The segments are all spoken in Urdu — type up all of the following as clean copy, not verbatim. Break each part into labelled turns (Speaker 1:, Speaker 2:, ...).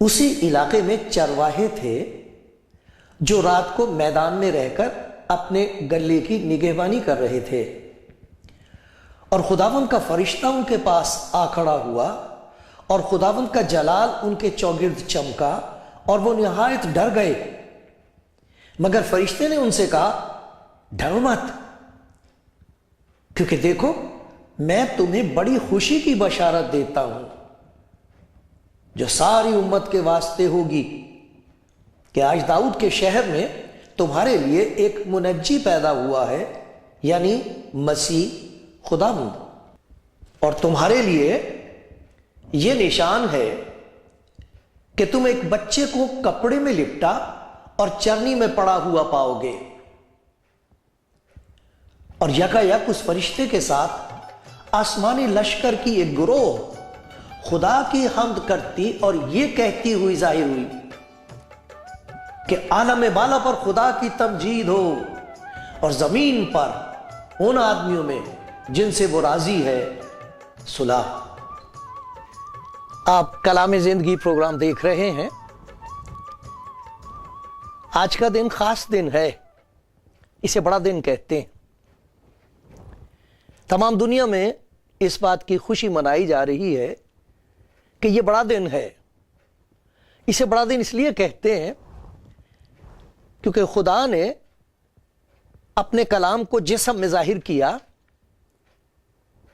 Speaker 1: اسی علاقے میں چرواہے تھے جو رات کو میدان میں رہ کر اپنے گلے کی نگہبانی کر رہے تھے، اور خداوند کا فرشتہ ان کے پاس آ کھڑا ہوا، اور خداوند کا جلال ان کے چوگرد چمکا، اور وہ نہایت ڈر گئے۔ مگر فرشتے نے ان سے کہا، ڈرو مت، کیونکہ دیکھو میں تمہیں بڑی خوشی کی بشارت دیتا ہوں جو ساری امت کے واسطے ہوگی، کہ آج داؤد کے شہر میں تمہارے لیے ایک منجی پیدا ہوا ہے، یعنی مسیح خداوند۔ اور تمہارے لیے یہ نشان ہے کہ تم ایک بچے کو کپڑے میں لپٹا اور چرنی میں پڑا ہوا پاؤ گے۔ اور یکایک اس فرشتے کے ساتھ آسمانی لشکر کی ایک گروہ خدا کی حمد کرتی اور یہ کہتی ہوئی ظاہر ہوئی کہ عالم بالا پر خدا کی تمجید ہو، اور زمین پر ان آدمیوں میں جن سے وہ راضی ہے صلح۔ آپ کلام زندگی پروگرام دیکھ رہے ہیں۔ آج کا دن خاص دن ہے، اسے بڑا دن کہتے ہیں۔ تمام دنیا میں اس بات کی خوشی منائی جا رہی ہے کہ یہ بڑا دن ہے۔ اسے بڑا دن اس لیے کہتے ہیں کیونکہ خدا نے اپنے کلام کو جسم میں ظاہر کیا،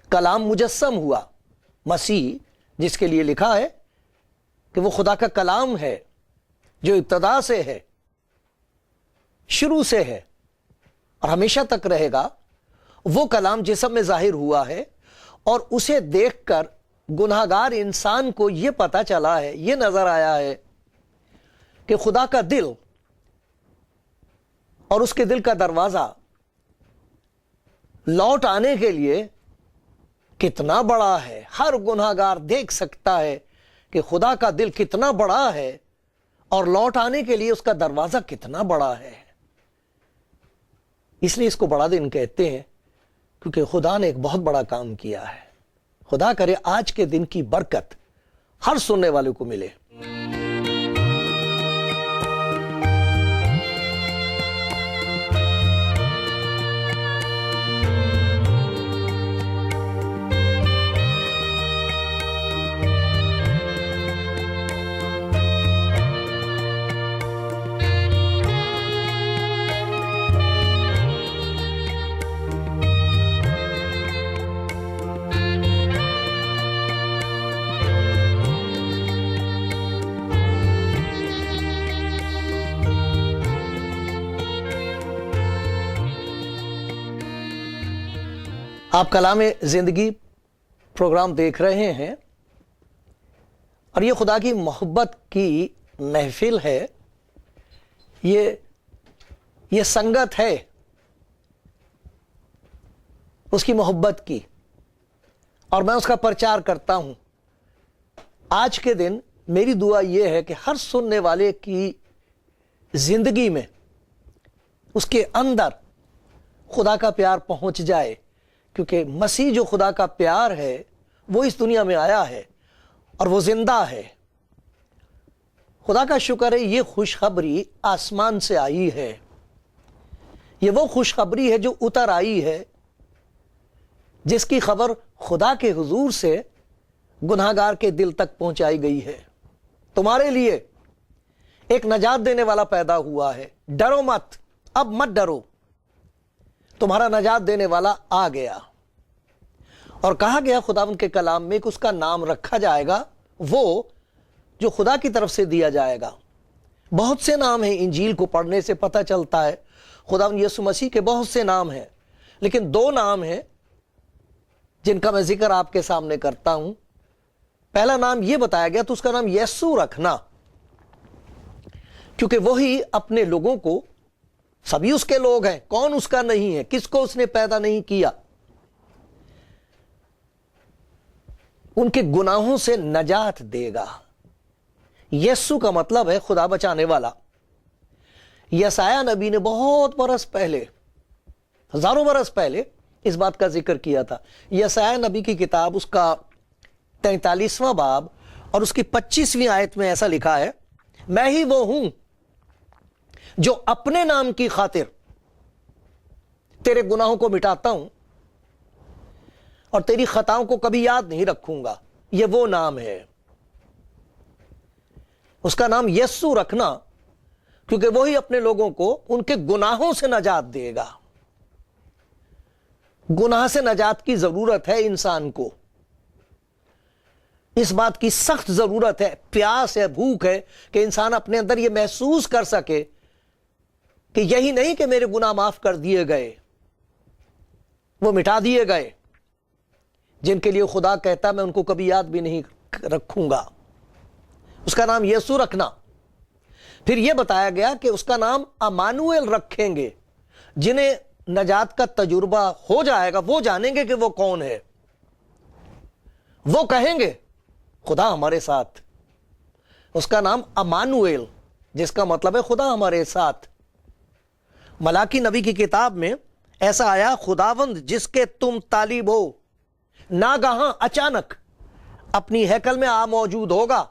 Speaker 1: کلام مجسم ہوا، مسیح جس کے لیے لکھا ہے کہ وہ خدا کا کلام ہے جو ابتدا سے ہے، شروع سے ہے اور ہمیشہ تک رہے گا۔ وہ کلام جسم میں ظاہر ہوا ہے، اور اسے دیکھ کر گناہگار انسان کو یہ پتا چلا ہے، یہ نظر آیا ہے کہ خدا کا دل اور اس کے دل کا دروازہ لوٹ آنے کے لیے کتنا بڑا ہے۔ ہر گناہگار دیکھ سکتا ہے کہ خدا کا دل کتنا بڑا ہے اور لوٹ آنے کے لیے اس کا دروازہ کتنا بڑا ہے۔ اس لیے اس کو بڑا دن کہتے ہیں، کیونکہ خدا نے ایک بہت بڑا کام کیا ہے۔ خدا کرے آج کے دن کی برکت ہر سننے والے کو ملے۔ آپ کلام زندگی پروگرام دیکھ رہے ہیں، اور یہ خدا کی محبت کی محفل ہے، یہ سنگت ہے اس کی محبت کی، اور میں اس کا پرچار کرتا ہوں۔ آج کے دن میری دعا یہ ہے کہ ہر سننے والے کی زندگی میں اس کے اندر خدا کا پیار پہنچ جائے، کیونکہ مسیح جو خدا کا پیار ہے وہ اس دنیا میں آیا ہے اور وہ زندہ ہے۔ خدا کا شکر ہے یہ خوشخبری آسمان سے آئی ہے، یہ وہ خوشخبری ہے جو اتر آئی ہے، جس کی خبر خدا کے حضور سے گناہگار کے دل تک پہنچائی گئی ہے۔ تمہارے لیے ایک نجات دینے والا پیدا ہوا ہے، ڈرو مت، اب مت ڈرو، تمہارا نجات دینے والا آ گیا۔ اور کہا گیا خداوند کے کلام میں کہ اس کا نام رکھا جائے گا وہ جو خدا کی طرف سے دیا جائے گا۔ بہت سے نام ہیں، انجیل کو پڑھنے سے پتہ چلتا ہے خداوند یسوع مسیح کے بہت سے نام ہیں، لیکن دو نام ہیں جن کا میں ذکر آپ کے سامنے کرتا ہوں۔ پہلا نام یہ بتایا گیا تو اس کا نام یسوع رکھنا، کیونکہ وہی اپنے لوگوں کو، سبھی اس کے لوگ ہیں، کون اس کا نہیں ہے، کس کو اس نے پیدا نہیں کیا، ان کے گناہوں سے نجات دے گا۔ یسوع کا مطلب ہے خدا بچانے والا۔ یسایہ نبی نے بہت برس پہلے، ہزاروں برس پہلے اس بات کا ذکر کیا تھا۔ یسایہ نبی کی کتاب، اس کا 43واں باب اور اس کی 25ویں آیت میں ایسا لکھا ہے، میں ہی وہ ہوں جو اپنے نام کی خاطر تیرے گناہوں کو مٹاتا ہوں اور تیری خطاؤں کو کبھی یاد نہیں رکھوں گا۔ یہ وہ نام ہے، اس کا نام یسوع رکھنا، کیونکہ وہی اپنے لوگوں کو ان کے گناہوں سے نجات دے گا۔ گناہ سے نجات کی ضرورت ہے انسان کو، اس بات کی سخت ضرورت ہے، پیاس ہے، بھوک ہے کہ انسان اپنے اندر یہ محسوس کر سکے کہ یہی نہیں کہ میرے گناہ معاف کر دیے گئے، وہ مٹا دیے گئے، جن کے لیے خدا کہتا میں ان کو کبھی یاد بھی نہیں رکھوں گا۔ اس کا نام یسوع رکھنا۔ پھر یہ بتایا گیا کہ اس کا نام امانویل رکھیں گے۔ جنہیں نجات کا تجربہ ہو جائے گا وہ جانیں گے کہ وہ کون ہے، وہ کہیں گے خدا ہمارے ساتھ۔ اس کا نام امانویل، جس کا مطلب ہے خدا ہمارے ساتھ۔ ملاکی نبی کی کتاب میں ایسا آیا، خداوند جس کے تم طالب ہو ناگہاں اچانک اپنی ہیکل میں موجود ہوگا۔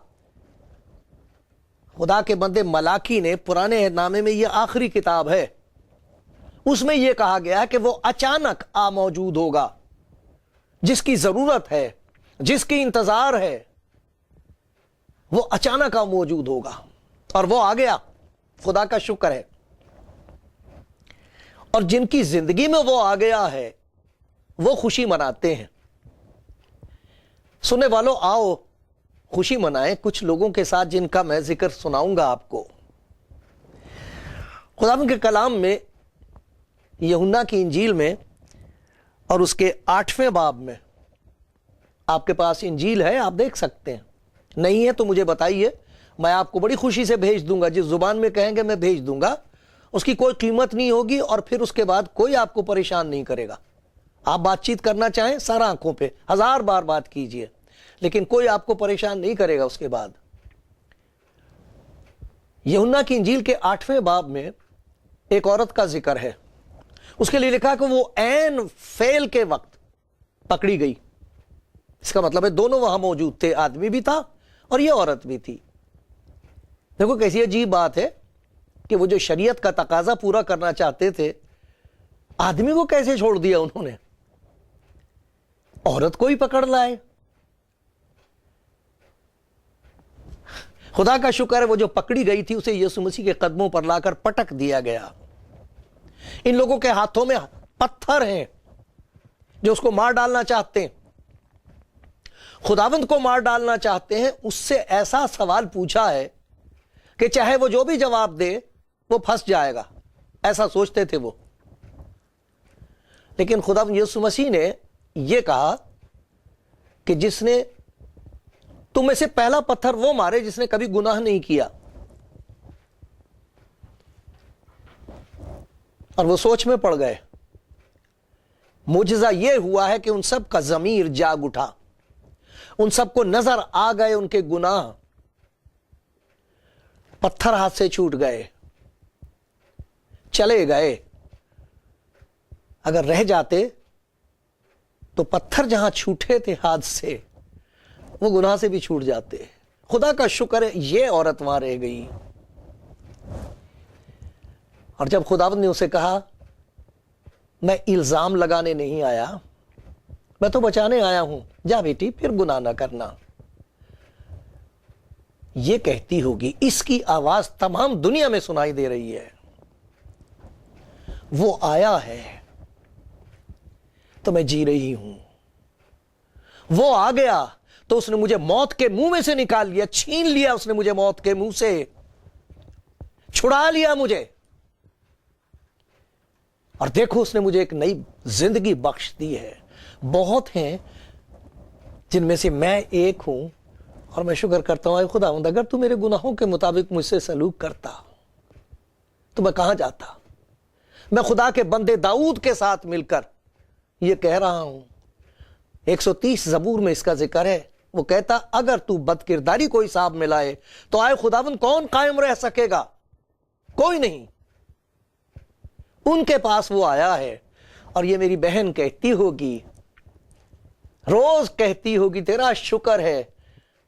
Speaker 1: خدا کے بندے ملاکی نے، پرانے نامے میں یہ آخری کتاب ہے، اس میں یہ کہا گیا کہ وہ اچانک موجود ہوگا۔ جس کی ضرورت ہے، جس کی انتظار ہے، وہ اچانک موجود ہوگا، اور وہ آ گیا۔ خدا کا شکر ہے۔ اور جن کی زندگی میں وہ آ گیا ہے وہ خوشی مناتے ہیں۔ سننے والوں، آؤ خوشی منائیں کچھ لوگوں کے ساتھ جن کا میں ذکر سناؤں گا آپ کو۔ خداوند کے کلام میں، یوحنا کی انجیل میں اور اس کے 8ویں باب میں، آپ کے پاس انجیل ہے، آپ دیکھ سکتے ہیں، نہیں ہے تو مجھے بتائیے، میں آپ کو بڑی خوشی سے بھیج دوں گا۔ جس زبان میں کہیں گے میں بھیج دوں گا، اس کی کوئی قیمت نہیں ہوگی، اور پھر اس کے بعد کوئی آپ کو پریشان نہیں کرے گا۔ آپ بات چیت کرنا چاہیں سر آنکھوں پہ 1000 بار بات کیجئے، لیکن کوئی آپ کو پریشان نہیں کرے گا اس کے بعد۔ یوحنا کی انجیل کے 8ویں باب میں ایک عورت کا ذکر ہے۔ اس کے لیے لکھا کہ وہ عین فعل کے وقت پکڑی گئی۔ اس کا مطلب ہے دونوں وہاں موجود تھے، آدمی بھی تھا اور یہ عورت بھی تھی۔ دیکھو کیسی عجیب بات ہے کہ وہ جو شریعت کا تقاضا پورا کرنا چاہتے تھے، آدمی کو کیسے چھوڑ دیا انہوں نے، عورت کو ہی پکڑ لائے۔ خدا کا شکر ہے وہ جو پکڑی گئی تھی اسے یسوع مسیح کے قدموں پر لا کر پٹک دیا گیا۔ ان لوگوں کے ہاتھوں میں پتھر ہیں جو اس کو مار ڈالنا چاہتے ہیں، خداوند کو مار ڈالنا چاہتے ہیں۔ اس سے ایسا سوال پوچھا ہے کہ چاہے وہ جو بھی جواب دے وہ پھنس جائے گا، ایسا سوچتے تھے وہ۔ لیکن خداوند یسوع مسیح نے یہ کہا کہ جس نے تم میں سے پہلا پتھر وہ مارے جس نے کبھی گناہ نہیں کیا۔ اور وہ سوچ میں پڑ گئے۔ معجزہ یہ ہوا ہے کہ ان سب کا ضمیر جاگ اٹھا، ان سب کو نظر آ گئے ان کے گناہ، پتھر ہاتھ سے چھوٹ گئے، چلے گئے۔ اگر رہ جاتے تو پتھر جہاں چھوٹے تھے ہاتھ سے، وہ گناہ سے بھی چھوٹ جاتے۔ خدا کا شکر ہے یہ عورت وہاں رہ گئی۔ اور جب خداوند نے اسے کہا میں الزام لگانے نہیں آیا، میں تو بچانے آیا ہوں، جا بیٹی پھر گناہ نہ کرنا، یہ کہتی ہوگی، اس کی آواز تمام دنیا میں سنائی دے رہی ہے، وہ آیا ہے تو میں جی رہی ہوں، وہ آ گیا تو اس نے مجھے موت کے منہ میں سے نکال لیا، چھین لیا اس نے مجھے موت کے منہ سے، چھڑا لیا مجھے، اور دیکھو اس نے مجھے ایک نئی زندگی بخش دی ہے۔ بہت ہیں جن میں سے میں ایک ہوں، اور میں شکر کرتا ہوں اے خداوند اگر تو میرے گناہوں کے مطابق مجھ سے سلوک کرتا تو میں کہاں جاتا؟ میں خدا کے بندے داؤد کے ساتھ مل کر یہ کہہ رہا ہوں. 130 زبور میں اس کا ذکر ہے. وہ کہتا اگر تو بد کرداری کو حساب میں لائے تو آئے خداوند کون قائم رہ سکے گا؟ کوئی نہیں. ان کے پاس وہ آیا ہے. اور یہ میری بہن کہتی ہوگی، روز کہتی ہوگی، تیرا شکر ہے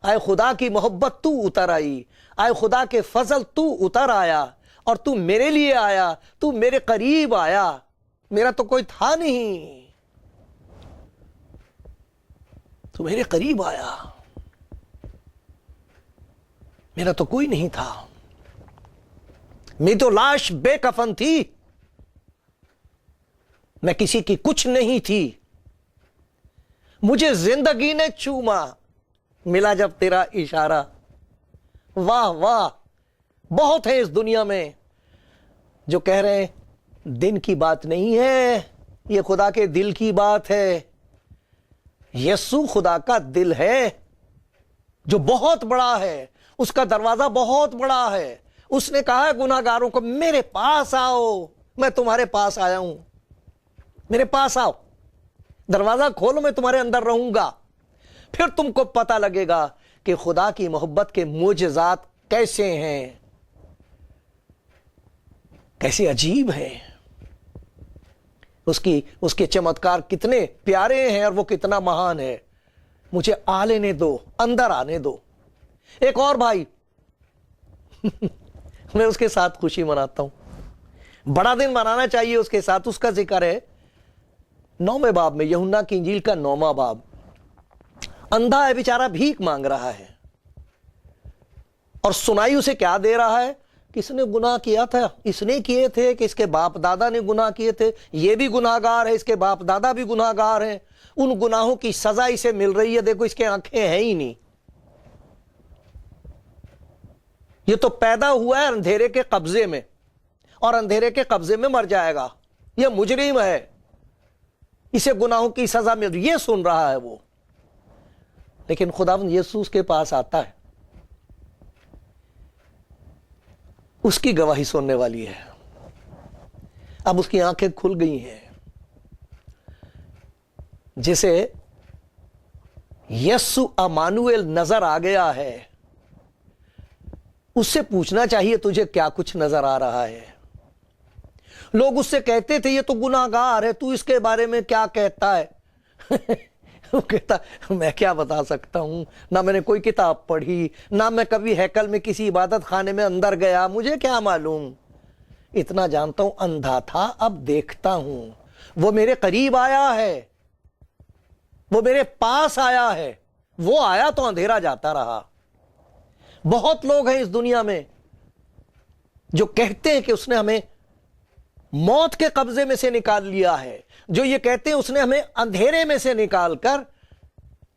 Speaker 1: آئے خدا کی محبت تو اتر آئی، آئے خدا کے فضل تو اتر آیا اور تو میرے لیے آیا، تو میرے قریب آیا. میرا تو کوئی تھا نہیں، تو میرے قریب آیا. میرا تو کوئی نہیں تھا، میری تو لاش بے کفن تھی، میں کسی کی کچھ نہیں تھی. مجھے زندگی نے چوما، ملا جب تیرا اشارہ. واہ واہ. بہت ہے اس دنیا میں جو کہہ رہے ہیں دن کی بات نہیں ہے، یہ خدا کے دل کی بات ہے. یسوع خدا کا دل ہے جو بہت بڑا ہے، اس کا دروازہ بہت بڑا ہے. اس نے کہا ہے گناہگاروں کو میرے پاس آؤ، میں تمہارے پاس آیا ہوں، میرے پاس آؤ، دروازہ کھولو، میں تمہارے اندر رہوں گا. پھر تم کو پتہ لگے گا کہ خدا کی محبت کے معجزات کیسے ہیں، کیسے عجیب ہیں، اس کے چمتکار کتنے پیارے ہیں اور وہ کتنا مہان ہے. مجھے آ لینے دو، اندر آنے دو. ایک اور بھائی میں اس کے ساتھ خوشی مناتا ہوں، بڑا دن منانا چاہیے اس کے ساتھ. اس کا ذکر ہے 9ویں باب میں، یوحنا کی انجیل کا 9واں باب. اندھا ہے بیچارہ، بھیک مانگ رہا ہے اور سنائی اسے کیا دے رہا ہے؟ کس نے گناہ کیا تھا؟ اس نے کیے تھے کہ اس کے باپ دادا نے گناہ کیے تھے؟ یہ بھی گناہگار ہے، اس کے باپ دادا بھی گناہگار ہیں، ان گناہوں کی سزا اسے مل رہی ہے. دیکھو اس کے آنکھیں ہیں ہی نہیں، یہ تو پیدا ہوا ہے اندھیرے کے قبضے میں اور اندھیرے کے قبضے میں مر جائے گا. یہ مجرم ہے، اسے گناہوں کی سزا مل رہی ہے، یہ سن رہا ہے وہ. لیکن خداوند یسوع کے پاس آتا ہے، اس کی گواہی سننے والی ہے. اب اس کی آنکھیں کھل گئی ہیں. جسے یسوع امانویل نظر آ گیا ہے، اس سے پوچھنا چاہیے تجھے کیا کچھ نظر آ رہا ہے. لوگ اس سے کہتے تھے یہ تو گناہگار ہے، تو اس کے بارے میں کیا کہتا ہے؟ وہ کہتا میں کیا بتا سکتا ہوں، نہ میں نے کوئی کتاب پڑھی، نہ میں کبھی ہیکل میں کسی عبادت خانے میں اندر گیا، مجھے کیا معلوم. اتنا جانتا ہوں اندھا تھا، اب دیکھتا ہوں. وہ میرے قریب آیا ہے، وہ میرے پاس آیا ہے. وہ آیا تو اندھیرا جاتا رہا. بہت لوگ ہیں اس دنیا میں جو کہتے ہیں کہ اس نے ہمیں موت کے قبضے میں سے نکال لیا ہے، جو یہ کہتے ہیں اس نے ہمیں اندھیرے میں سے نکال کر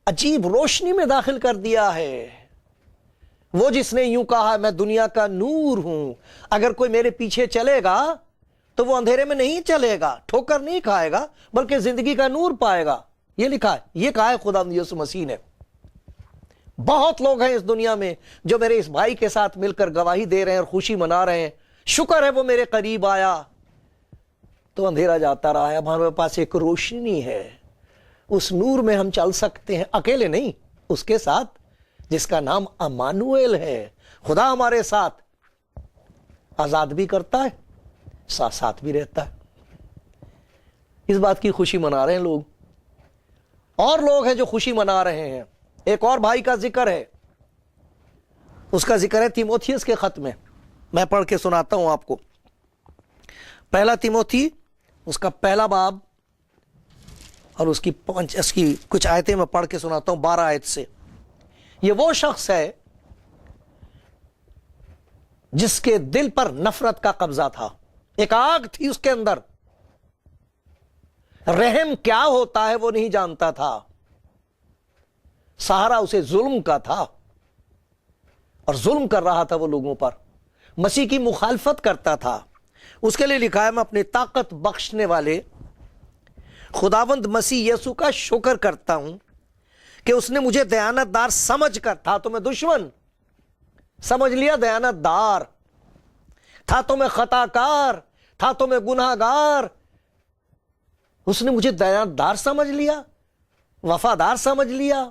Speaker 1: عجیب روشنی میں داخل کر دیا ہے. وہ جس نے یوں کہا میں دنیا کا نور ہوں، اگر کوئی میرے پیچھے چلے گا تو وہ اندھیرے میں نہیں چلے گا، ٹھوکر نہیں کھائے گا، بلکہ زندگی کا نور پائے گا. یہ لکھا ہے، یہ کہا ہے خدا یسوع مسیح نے. بہت لوگ ہیں اس دنیا میں جو میرے اس بھائی کے ساتھ مل کر گواہی دے رہے ہیں اور خوشی منا رہے ہیں. شکر ہے وہ میرے قریب آیا تو اندھیرا جاتا رہا ہے. اب ہمارے پاس ایک روشنی ہے، اس نور میں ہم چل سکتے ہیں، اکیلے نہیں، اس کے ساتھ جس کا نام امانویل ہے. خدا ہمارے ساتھ آزاد بھی کرتا ہے، ساتھ ساتھ بھی رہتا ہے. اس بات کی خوشی منا رہے ہیں لوگ. اور لوگ ہیں جو خوشی منا رہے ہیں. ایک اور بھائی کا ذکر ہے، اس کا ذکر ہے تیموتھیوس کے خط میں. میں پڑھ کے سناتا ہوں آپ کو. پہلا تیموتھی، اس کا پہلا باب اور اس کی کچھ آیتیں میں پڑھ کے سناتا ہوں 12 آیت سے. یہ وہ شخص ہے جس کے دل پر نفرت کا قبضہ تھا، ایک آگ تھی اس کے اندر. رحم کیا ہوتا ہے وہ نہیں جانتا تھا، سہارا اسے ظلم کا تھا اور ظلم کر رہا تھا وہ لوگوں پر. مسیح کی مخالفت کرتا تھا. اس کے لیے لکھا ہے میں اپنی طاقت بخشنے والے خداوند مسیح یسوع کا شکر کرتا ہوں کہ اس نے مجھے دیانت دار سمجھ کر، تھا تو میں دشمن، سمجھ لیا دیانت دار، تھا تو میں خطا کار، تھا تو میں گناہ گار، اس نے مجھے دیانتدار سمجھ لیا، وفادار سمجھ لیا،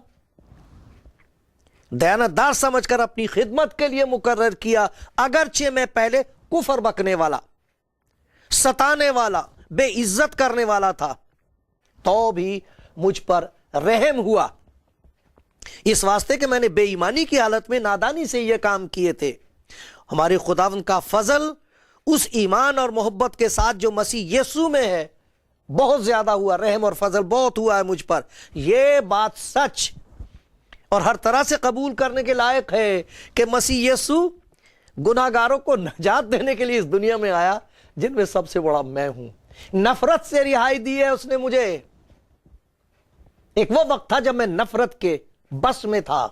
Speaker 1: دیانتدار سمجھ کر اپنی خدمت کے لیے مقرر کیا، اگرچہ میں پہلے کفر بکنے والا، ستانے والا، بے عزت کرنے والا تھا، تو بھی مجھ پر رحم ہوا، اس واسطے کہ میں نے بے ایمانی کی حالت میں نادانی سے یہ کام کیے تھے۔ ہمارے خداوند کا فضل اس ایمان اور محبت کے ساتھ جو مسیح یسوع میں ہے بہت زیادہ ہوا، رحم اور فضل بہت ہوا ہے مجھ پر۔ یہ بات سچ اور ہر طرح سے قبول کرنے کے لائق ہے کہ مسیح یسوع گناہ گاروں کو نجات دینے کے لیے اس دنیا میں آیا، جن میں سب سے بڑا میں ہوں۔ نفرت سے رہائی دی ہے اس نے مجھے۔ ایک وہ وقت تھا جب میں نفرت کے بس میں تھا،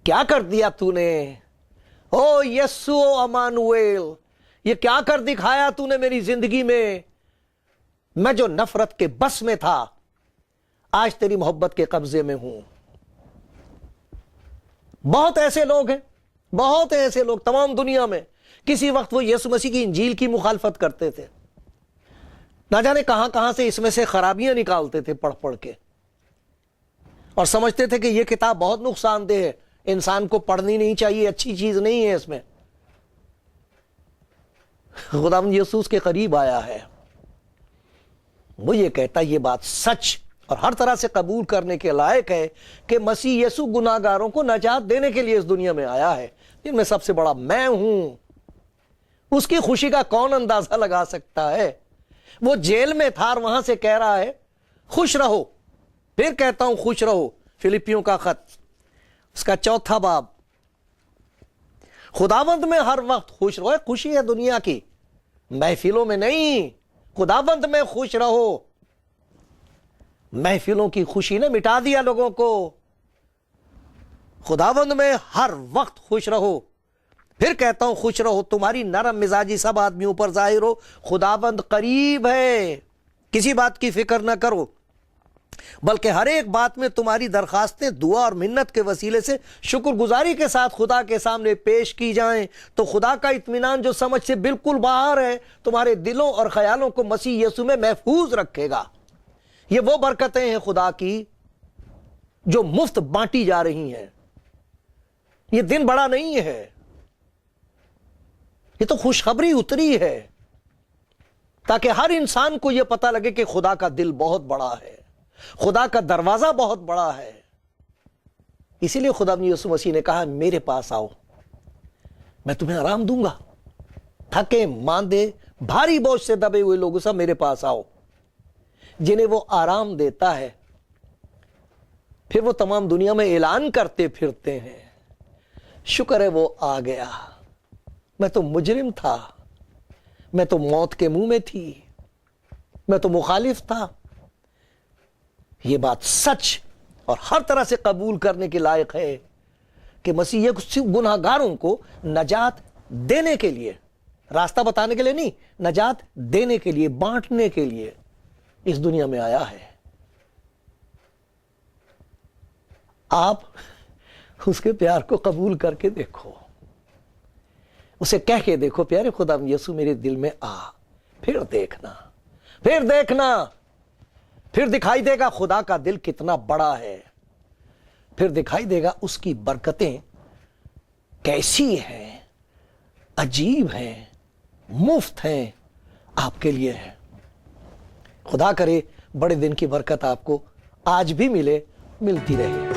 Speaker 1: کیا کر دیا تو نے، او یسوع امانویل، یہ کیا کر دکھایا تو نے میری زندگی میں۔ میں جو نفرت کے بس میں تھا آج تیری محبت کے قبضے میں ہوں۔ بہت ایسے لوگ ہیں، بہت ایسے لوگ تمام دنیا میں، کسی وقت وہ یسوع مسیح کی انجیل کی مخالفت کرتے تھے، نہ جانے کہاں کہاں سے اس میں سے خرابیاں نکالتے تھے پڑھ پڑھ کے، اور سمجھتے تھے کہ یہ کتاب بہت نقصان دہ ہے، انسان کو پڑھنی نہیں چاہیے، اچھی چیز نہیں ہے اس میں۔ خداوند یسوع کے قریب آیا ہے، وہ یہ کہتا ہے یہ بات سچ اور ہر طرح سے قبول کرنے کے لائق ہے کہ مسیح یسوع گناہ گاروں کو نجات دینے کے لیے اس دنیا میں آیا ہے، جن میں سب سے بڑا میں ہوں۔ اس کی خوشی کا کون اندازہ لگا سکتا ہے؟ وہ جیل میں تھا اور وہاں سے کہہ رہا ہے خوش رہو، پھر کہتا ہوں خوش رہو۔ فلپیوں کا خط اس کا 4 باب، خداوند میں ہر وقت خوش رہو۔ خوشی ہے دنیا کی، محفلوں میں نہیں، خداوند میں خوش رہو۔ محفلوں کی خوشی نے مٹا دیا لوگوں کو، خداوند میں ہر وقت خوش رہو، پھر کہتا ہوں خوش رہو۔ تمہاری نرم مزاجی سب آدمیوں پر ظاہر ہو، خداوند قریب ہے، کسی بات کی فکر نہ کرو، بلکہ ہر ایک بات میں تمہاری درخواستیں دعا اور منت کے وسیلے سے شکر گزاری کے ساتھ خدا کے سامنے پیش کی جائیں، تو خدا کا اطمینان جو سمجھ سے بالکل باہر ہے تمہارے دلوں اور خیالوں کو مسیح یسوع میں محفوظ رکھے گا۔ یہ وہ برکتیں ہیں خدا کی جو مفت بانٹی جا رہی ہیں۔ یہ دن بڑا نہیں ہے، یہ تو خوشخبری اتری ہے تاکہ ہر انسان کو یہ پتہ لگے کہ خدا کا دل بہت بڑا ہے، خدا کا دروازہ بہت بڑا ہے۔ اسی لیے خدا یسوع مسیح نے کہا میرے پاس آؤ، میں تمہیں آرام دوں گا۔ تھکے ماندے بھاری بوجھ سے دبے ہوئے لوگوں سے میرے پاس آؤ، جنہیں وہ آرام دیتا ہے۔ پھر وہ تمام دنیا میں اعلان کرتے پھرتے ہیں شکر ہے وہ آ گیا، میں تو مجرم تھا، میں تو موت کے منہ میں تھی، میں تو مخالف تھا۔ یہ بات سچ اور ہر طرح سے قبول کرنے کے لائق ہے کہ مسیح یسوع گناہ گاروں کو نجات دینے کے لیے، راستہ بتانے کے لیے نہیں، نجات دینے کے لیے، بانٹنے کے لیے اس دنیا میں آیا ہے۔ آپ اس کے پیار کو قبول کر کے دیکھو، اسے کہہ کے دیکھو پیارے خدا یسوع میرے دل میں آ، پھر دیکھنا، پھر دیکھنا، پھر دکھائی دے گا خدا کا دل کتنا بڑا ہے، پھر دکھائی دے گا اس کی برکتیں کیسی ہیں، عجیب ہیں، مفت ہیں، آپ کے لیے ہے۔ خدا کرے بڑے دن کی برکت آپ کو آج بھی ملے، ملتی رہے۔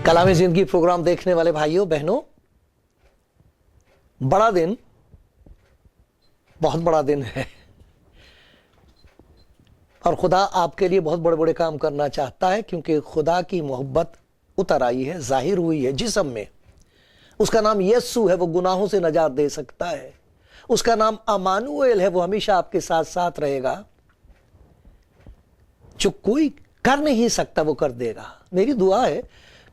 Speaker 1: کلام زندگی پروگرام دیکھنے والے بھائیوں بہنوں، بڑا دن، بہت بڑا دن ہے، اور خدا آپ کے لیے بہت بڑے بڑے کام کرنا چاہتا ہے، کیونکہ خدا کی محبت اتر آئی ہے، ظاہر ہوئی ہے جسم میں۔ اس کا نام یسوع ہے، وہ گناہوں سے نجات دے سکتا ہے۔ اس کا نام امانویل ہے، وہ ہمیشہ آپ کے ساتھ ساتھ رہے گا۔ جو کوئی کر نہیں سکتا وہ کر دے گا۔ میری دعا ہے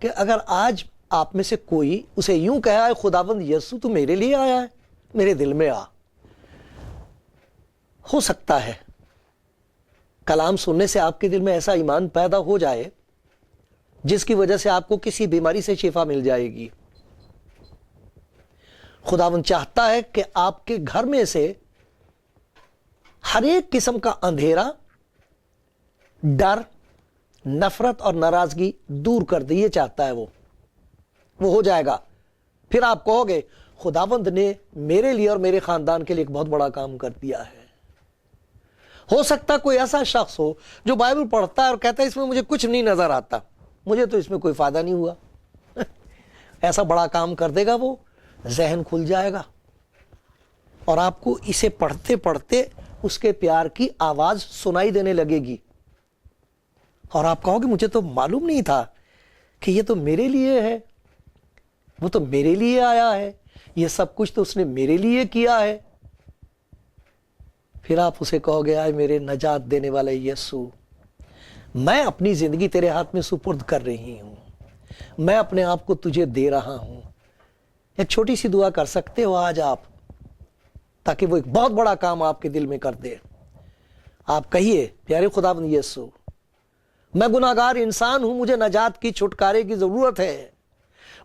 Speaker 1: کہ اگر آج آپ میں سے کوئی اسے یوں کہا ہے خداوند یسوع تو میرے لیے آیا ہے، میرے دل میں آ. ہو سکتا ہے کلام سننے سے آپ کے دل میں ایسا ایمان پیدا ہو جائے جس کی وجہ سے آپ کو کسی بیماری سے شفا مل جائے گی. خداوند چاہتا ہے کہ آپ کے گھر میں سے ہر ایک قسم کا اندھیرا، ڈر، نفرت اور ناراضگی دور کر دے. یہ چاہتا ہے وہ ہو جائے گا. پھر آپ کہو گے خداوند نے میرے لیے اور میرے خاندان کے لیے ایک بہت بڑا کام کر دیا ہے. ہو سکتا کوئی ایسا شخص ہو جو بائبل پڑھتا ہے اور کہتا ہے اس میں مجھے کچھ نہیں نظر آتا، مجھے تو اس میں کوئی فائدہ نہیں ہوا. ایسا بڑا کام کر دے گا وہ، ذہن کھل جائے گا اور آپ کو اسے پڑھتے پڑھتے اس کے پیار کی آواز سنائی دینے لگے گی اور آپ کہو گے مجھے تو معلوم نہیں تھا کہ یہ تو میرے لیے ہے، وہ تو میرے لیے آیا ہے، یہ سب کچھ تو اس نے میرے لیے کیا ہے. پھر آپ اسے کہو گے آئے میرے نجات دینے والے یسوع، میں اپنی زندگی تیرے ہاتھ میں سپرد کر رہی ہوں، میں اپنے آپ کو تجھے دے رہا ہوں. ایک چھوٹی سی دعا کر سکتے ہو آج آپ، تاکہ وہ ایک بہت بڑا کام آپ کے دل میں کر دے. آپ کہیے پیارے خداوند یسوع، میں گناہگار انسان ہوں، مجھے نجات کی، چھٹکارے کی ضرورت ہے،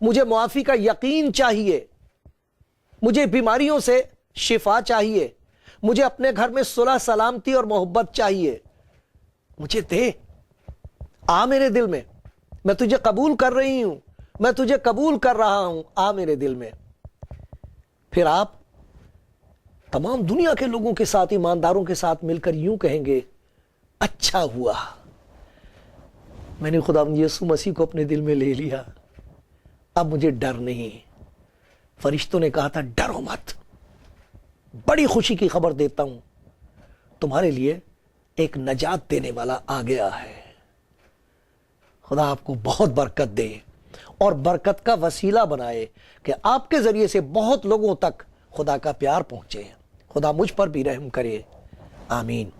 Speaker 1: مجھے معافی کا یقین چاہیے، مجھے بیماریوں سے شفا چاہیے، مجھے اپنے گھر میں صلح سلامتی اور محبت چاہیے. مجھے دے، آ میرے دل میں، میں تجھے قبول کر رہی ہوں، میں تجھے قبول کر رہا ہوں، آ میرے دل میں. پھر آپ تمام دنیا کے لوگوں کے ساتھ، ایمانداروں کے ساتھ مل کر یوں کہیں گے اچھا ہوا، میں نے خداوند یسوع مسیح کو اپنے دل میں لے لیا، اب مجھے ڈر نہیں. فرشتوں نے کہا تھا ڈرو مت، بڑی خوشی کی خبر دیتا ہوں، تمہارے لیے ایک نجات دینے والا آ گیا ہے. خدا آپ کو بہت برکت دے اور برکت کا وسیلہ بنائے کہ آپ کے ذریعے سے بہت لوگوں تک خدا کا پیار پہنچے. خدا مجھ پر بھی رحم کرے، آمین.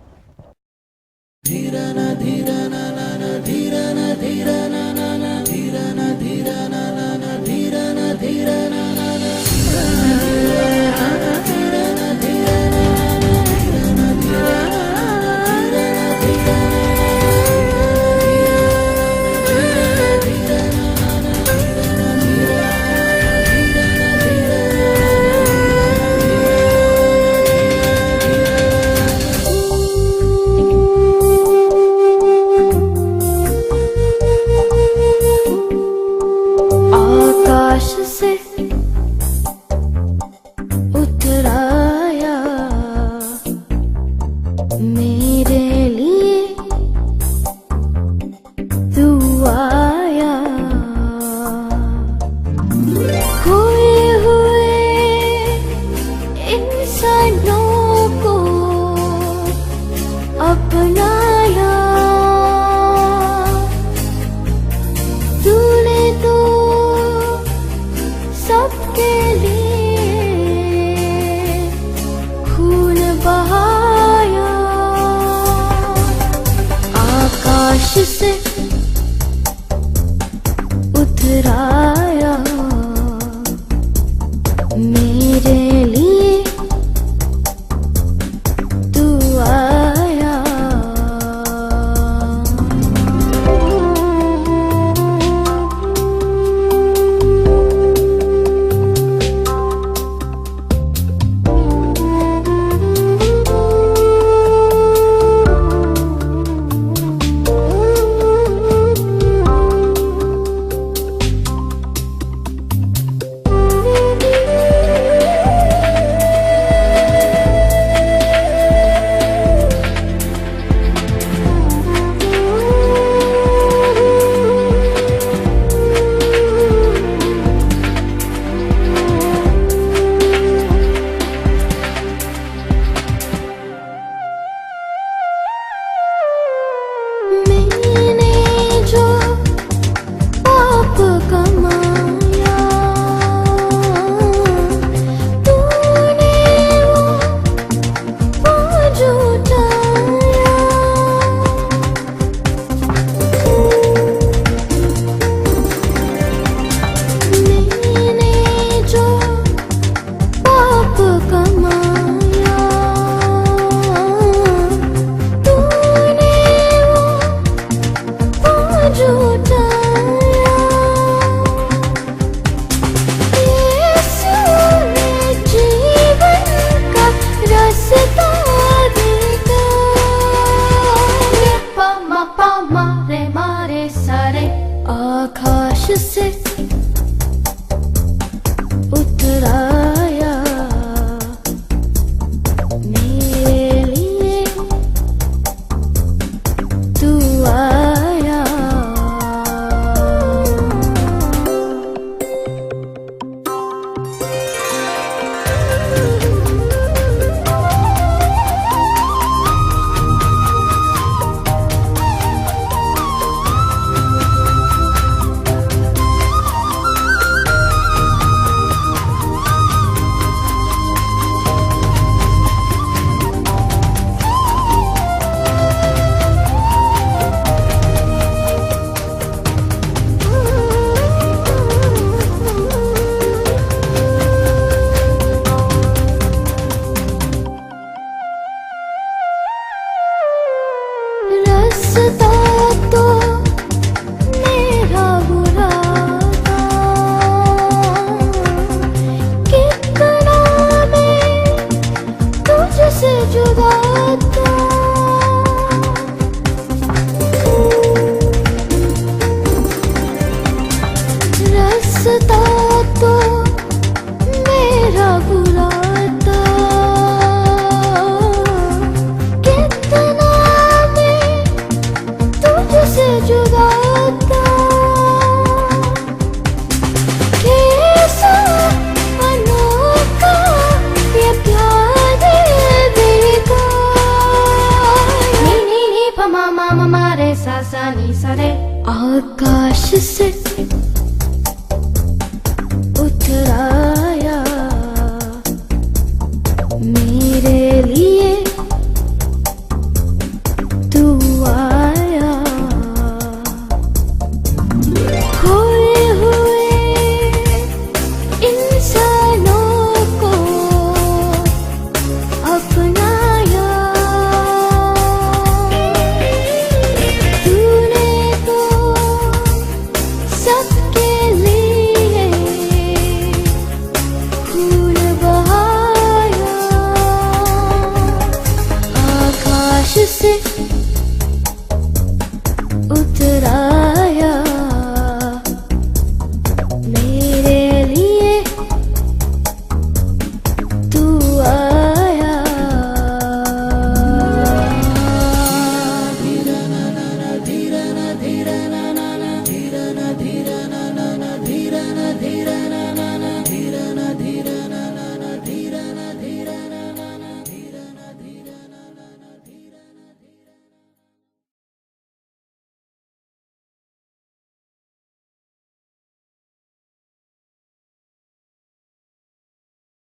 Speaker 2: سے اترایا